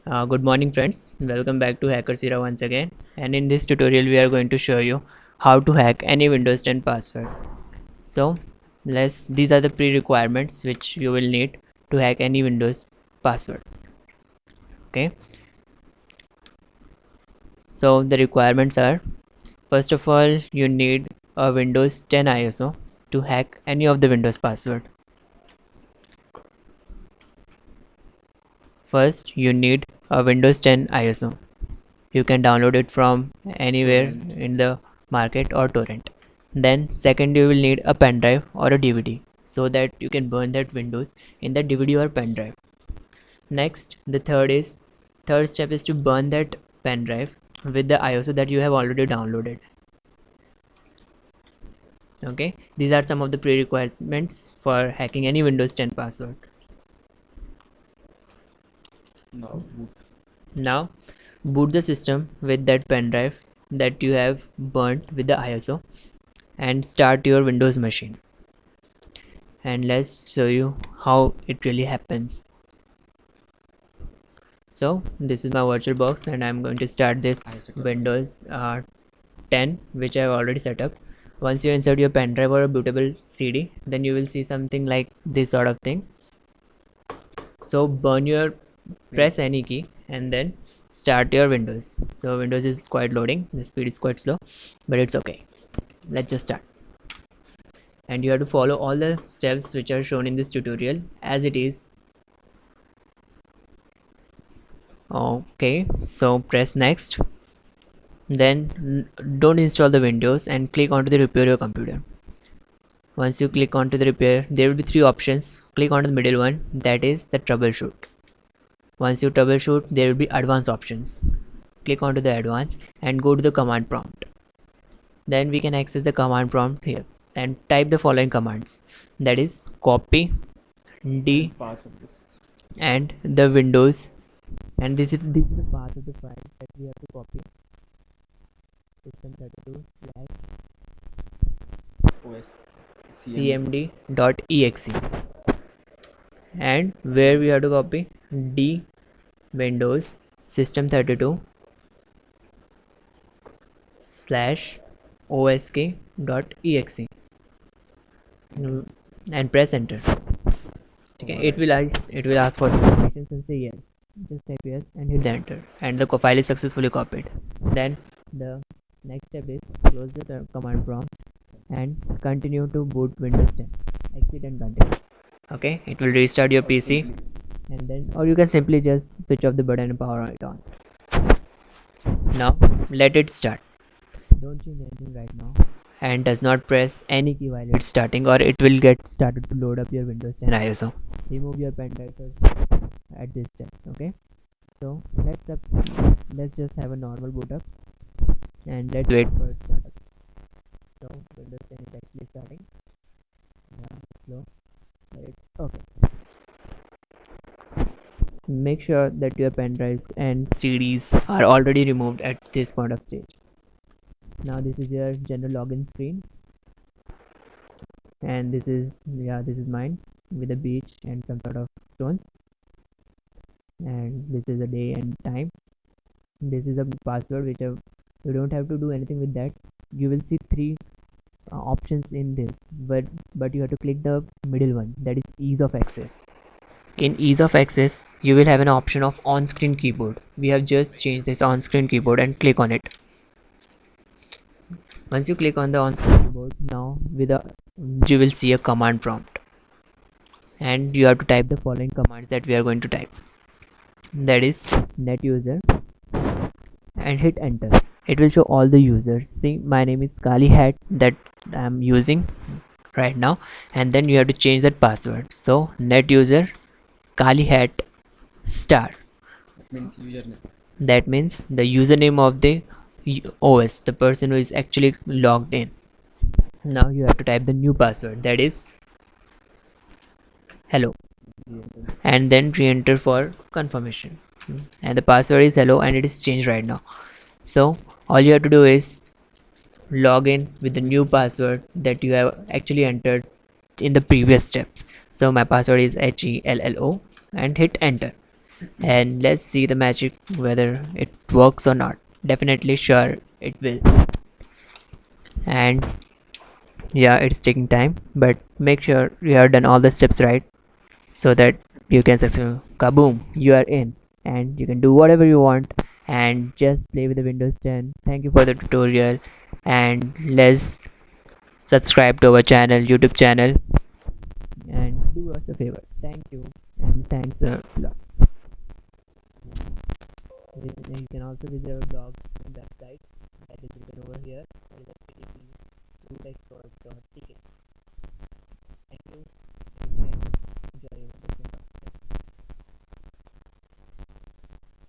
Good morning friends, welcome back to Hackers once again, and in this tutorial we are going to show you how to hack any Windows 10 password. So these are the pre-requirements which you will need to hack any Windows password. Okay, so the requirements are, first of all you need a Windows 10 ISO to hack any of the Windows password. First you need a Windows 10 ISO. You can download it from anywhere in the market or torrent. Then second you will need a pen drive or a DVD so that you can burn that Windows in the DVD or pen drive. Next, the third step is to burn that pen drive with the ISO that you have already downloaded. Okay, these are some of the prerequisites for hacking any Windows 10 password. Now boot the system with that pen drive that you have burnt with the ISO and start your Windows machine, and let's show you how it really happens. So this is my VirtualBox and I'm going to start this Windows 10 which I have already set up. Once you insert your pen drive or a bootable CD, then you will see something like this sort of thing. So press any key and then start your Windows. So Windows is quite loading, the speed is quite slow, but it's okay. Let's just start. And you have to follow all the steps which are shown in this tutorial as it is. Okay, so press next. Then don't install the Windows and click onto the repair your computer. Once you click onto the repair, there will be three options. Click on the middle one, that is the troubleshoot. Once you troubleshoot, there will be advanced options. Click onto the advanced and go to the command prompt. Then we can access the command prompt here and type the following commands, that is copy D and the Windows, and this is the path of the file that we have to copy, system32 OS cmd.exe, and where we have to copy D Windows system32 slash osk.exe and press enter. Okay, it will ask for the permissions and say yes. Just type yes and hit the enter, and the file is successfully copied. Then the next step is close the command prompt and continue to boot Windows 10. Exit and continue. Okay, it will restart your PC, and then or you can simply just switch off the button and power it on. Now let it start. Don't change anything right now, and does not press any key while it's starting, or it will get started to load up your Windows 10 ISO. Remove your pen drive at this step. Okay, so let's just have a normal boot up and let's wait for it to start up. So Windows 10 is actually starting. Yeah, slow, but it's okay. Make sure that your pen drives and CDs are already removed at this point of stage. Now this is your general login screen, and this is mine with a beach and some sort of stones, and this is a day and time. This is a password which you don't have to do anything with that. You will see three options in this, but you have to click the middle one, that is ease of access. In ease of access you will have an option of on-screen keyboard. We have just changed this on-screen keyboard and click on it. Once you click on the on-screen keyboard, now you will see a command prompt, and you have to type the following commands that we are going to type, that is net user, and hit enter. It will show all the users. See, my name is Kali Hat that I'm using right now, and then you have to change that password. So net user Kali Hat star, means username. that means the username of the OS, the person who is actually logged in. Now you have to type the new password, that is hello, and then re-enter for confirmation. And the password is hello and it is changed right now. So all you have to do is log in with the new password that you have actually entered in the previous steps. So my password is HELLO and hit enter. and let's see the magic whether it works or not. Definitely sure it will. And yeah, it's taking time, but make sure you have done all the steps right so that you can successfully kaboom, you are in, and you can do whatever you want and just play with the Windows 10. Thank you for the tutorial, and let's subscribe to our channel, YouTube channel, and do us a favor. Thank you, and thanks a lot. You can also visit our blog and website that is written over here. That is ptp2expert.tk. Thank you. Take care. Enjoy your